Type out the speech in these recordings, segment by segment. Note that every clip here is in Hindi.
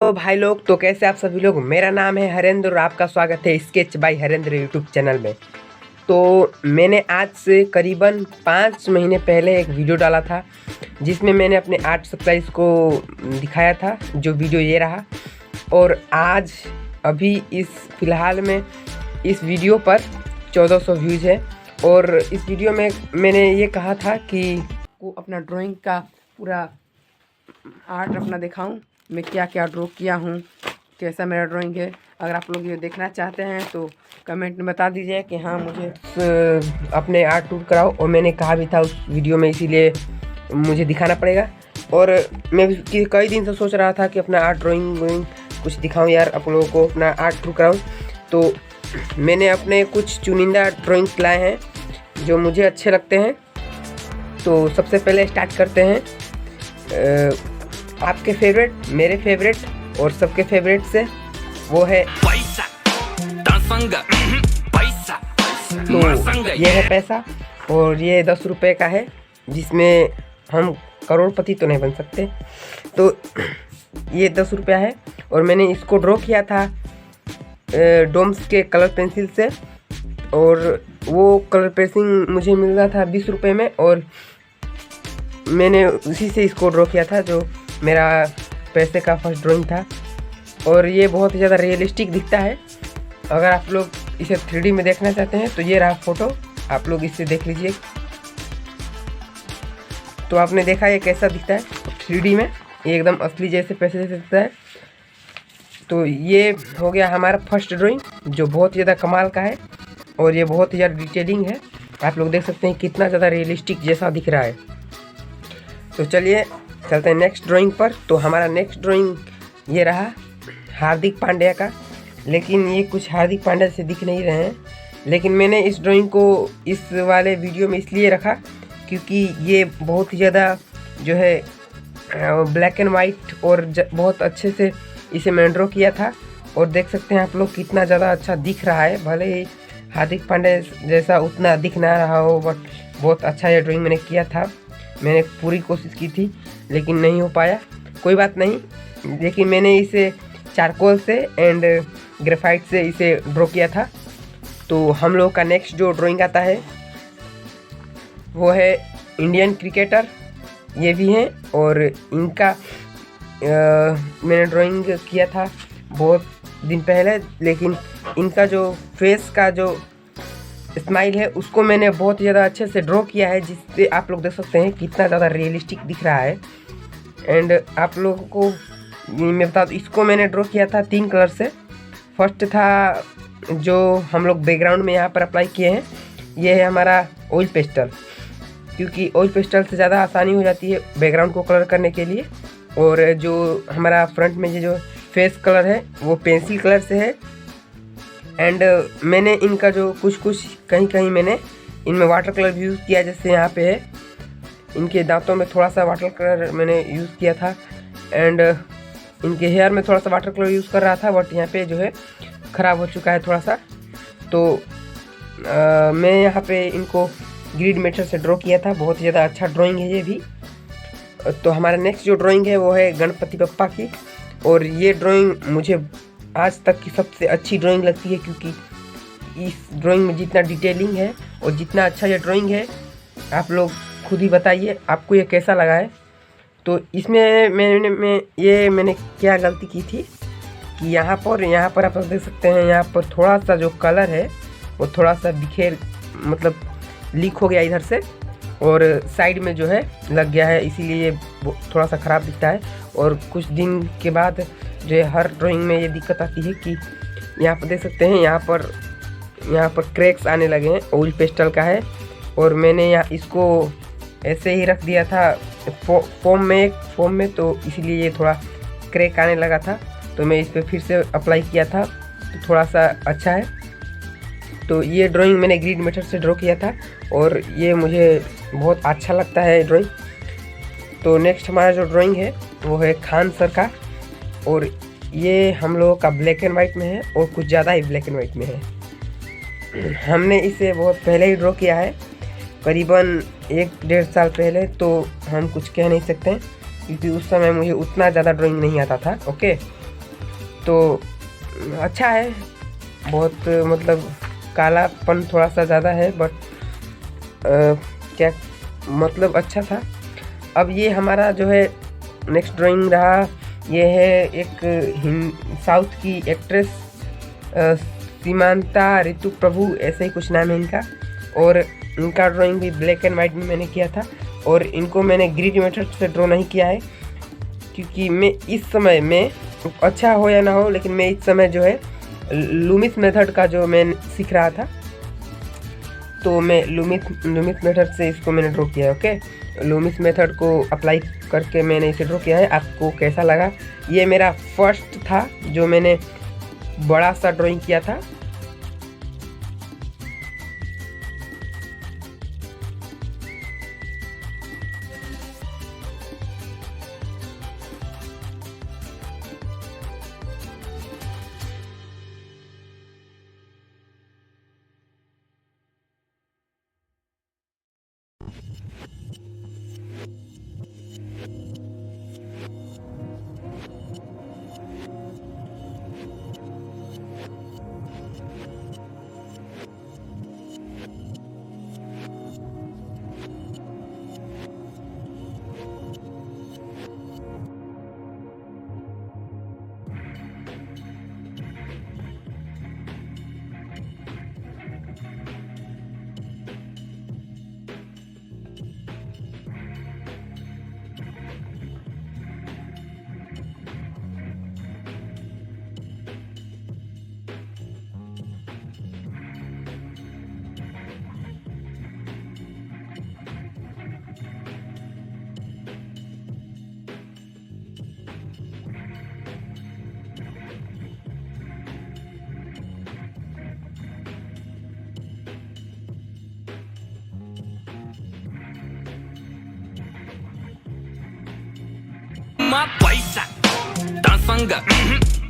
तो भाई लोग, तो कैसे आप सभी लोग। मेरा नाम है हरेंद्र और आपका स्वागत है Sketch by Harendra YouTube channel में। तो मैंने आज से करीबन 5 महीने पहले एक वीडियो डाला था जिसमें मैंने अपने आर्ट सप्लाईज को दिखाया था, जो वीडियो ये रहा। और आज अभी फ़िलहाल में इस वीडियो पर 1400 व्यूज़ है। और इस वीडियो में मैंने ये कहा था कि को अपना ड्राइंग का पूरा आर्ट अपना दिखाऊं, मैं क्या क्या ड्रॉ किया हूँ, कैसा मेरा ड्राइंग है। अगर आप लोग ये देखना चाहते हैं तो कमेंट में बता दीजिए कि हाँ मुझे अपने आर्ट टूर कराओ। और मैंने कहा भी था उस वीडियो में, इसीलिए मुझे दिखाना पड़ेगा। और मैं कई दिन से सोच रहा था कि अपना आर्ट ड्राइंग कुछ दिखाऊं यार, आप लोगों को अपना आर्ट टूर कराऊं। तो मैंने अपने कुछ चुनिंदा ड्राइंग्स लाए हैं जो मुझे अच्छे लगते हैं। तो सबसे पहले स्टार्ट करते हैं आपके फेवरेट, मेरे फेवरेट और सबके फेवरेट से, वो है पैसा। तो ये है पैसा और ये 10 रुपये का है, जिसमें हम करोड़पति तो नहीं बन सकते। तो ये 10 रुपया है और मैंने इसको ड्रॉ किया था डोम्स के कलर पेंसिल से। और वो कलर पेंसिल मुझे मिल रहा था 20 रुपये में, और मैंने उसी से इसको ड्रॉ किया था, जो मेरा पैसे का फर्स्ट ड्राइंग था। और ये बहुत ही ज़्यादा रियलिस्टिक दिखता है। अगर आप लोग इसे 3D में देखना चाहते हैं तो ये रहा फ़ोटो, आप लोग इससे देख लीजिए। तो आपने देखा ये कैसा दिखता है 3D में, ये एकदम असली जैसे पैसे जैसे दिखता है। तो ये हो गया हमारा फर्स्ट ड्राइंग, जो बहुत ज़्यादा कमाल का है और ये बहुत ही ज़्यादा डिटेलिंग है। आप लोग देख सकते हैं कितना ज़्यादा रियलिस्टिक जैसा दिख रहा है। तो चलिए चलते हैं नेक्स्ट ड्राइंग पर। तो हमारा नेक्स्ट ड्राइंग ये रहा हार्दिक पांड्या का, लेकिन ये कुछ हार्दिक पांड्या से दिख नहीं रहे हैं। लेकिन मैंने इस ड्राइंग को इस वाले वीडियो में इसलिए रखा क्योंकि ये बहुत ही ज़्यादा जो है ब्लैक एंड वाइट और बहुत अच्छे से इसे मैंने ड्रॉ किया था। और देख सकते हैं आप लोग कितना ज़्यादा अच्छा दिख रहा है। भले ही हार्दिक पांड्या जैसा उतना दिख ना रहा हो, बट बहुत अच्छा ये ड्राइंग मैंने किया था। मैंने पूरी कोशिश की थी लेकिन नहीं हो पाया, कोई बात नहीं। लेकिन मैंने इसे चारकोल से एंड ग्रेफाइट से इसे ड्रॉ किया था। तो हम लोग का नेक्स्ट जो ड्राइंग आता है वो है इंडियन क्रिकेटर, ये भी हैं। और इनका मैंने ड्राइंग किया था बहुत दिन पहले, लेकिन इनका जो फेस का जो स्माइल है उसको मैंने बहुत ज़्यादा अच्छे से ड्रॉ किया है, जिससे आप लोग देख सकते हैं कितना ज़्यादा रियलिस्टिक दिख रहा है। एंड आप लोगों को मैं बता दूँ, इसको मैंने ड्रॉ किया था 3 कलर से। फर्स्ट था जो हम लोग बैकग्राउंड में यहाँ पर अप्लाई किए हैं, ये है हमारा ऑयल पेस्टल, क्योंकि ऑयल पेस्टल से ज़्यादा आसानी हो जाती है बैकग्राउंड को कलर करने के लिए। और जो हमारा फ्रंट में ये जो फेस कलर है वो पेंसिल कलर से है। एंड मैंने इनका जो कुछ कहीं मैंने इनमें वाटर कलर भी यूज़ किया, जैसे यहाँ पे है इनके दांतों में थोड़ा सा वाटर कलर मैंने यूज़ किया था। एंड इनके हेयर में थोड़ा सा वाटर कलर यूज़ कर रहा था, बट यहाँ पे जो है ख़राब हो चुका है थोड़ा सा। तो मैं यहाँ पे इनको ग्रीड मेथड से ड्रॉ किया था। बहुत ज़्यादा अच्छा ड्राइंग है ये भी। तो हमारा नेक्स्ट जो ड्राइंग है वो है गणपति बप्पा की। और ये ड्राइंग मुझे आज तक की सबसे अच्छी ड्राइंग लगती है, क्योंकि इस ड्राइंग में जितना डिटेलिंग है और जितना अच्छा ये ड्राइंग है, आप लोग खुद ही बताइए आपको ये कैसा लगा है। तो इसमें मैंने क्या गलती की थी कि यहाँ पर आप देख सकते हैं, यहाँ पर थोड़ा सा जो कलर है वो थोड़ा सा मतलब लीक हो गया इधर से, और साइड में जो है लग गया है, इसीलिए ये थोड़ा सा ख़राब दिखता है। और कुछ दिन के बाद जो है हर ड्राइंग में ये दिक्कत आती है कि यहाँ पर देख सकते हैं यहाँ पर क्रैक्स आने लगे हैं। ऑयल पेस्टल का है और मैंने यहाँ इसको ऐसे ही रख दिया था फोम में, तो इसीलिए ये थोड़ा क्रैक आने लगा था। तो मैं इस पर फिर से अप्लाई किया था, तो थोड़ा सा अच्छा है। तो ये ड्राइंग मैंने ग्रीड मेथड से ड्रॉ किया था और ये मुझे बहुत अच्छा लगता है ड्राइंग। तो नेक्स्ट हमारा जो ड्राइंग है वो है खान सर का, और ये हम लोगों का ब्लैक एंड वाइट में है और कुछ ज़्यादा ही ब्लैक एंड वाइट में है। हमने इसे बहुत पहले ही ड्रॉ किया है, करीबन 1-1.5 साल पहले। तो हम कुछ कह नहीं सकते क्योंकि उस समय मुझे उतना ज़्यादा ड्राइंग नहीं आता था। ओके, तो अच्छा है, बहुत मतलब कालापन थोड़ा सा ज़्यादा है, बट क्या मतलब अच्छा था। अब ये हमारा जो है नेक्स्ट ड्राइंग रहा, ये है एक साउथ की एक्ट्रेस सीमांता ऋतु प्रभु, ऐसे ही कुछ नाम है इनका। और इनका ड्राइंग भी ब्लैक एंड वाइट में मैंने किया था, और इनको मैंने ग्रिड मेथड से ड्रॉ नहीं किया है, क्योंकि मैं इस समय में, अच्छा हो या ना हो, लेकिन मैं इस समय जो है लूमिस मेथड का जो मैं सीख रहा था, तो मैं लूमिस मेथड से इसको मैंने ड्रॉ किया है। ओके, लूमिस मेथड को अप्लाई करके मैंने इसे ड्रॉ किया है। आपको कैसा लगा? ये मेरा फर्स्ट था जो मैंने बड़ा सा ड्राइंग किया था।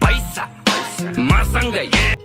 पैसा, पैसा,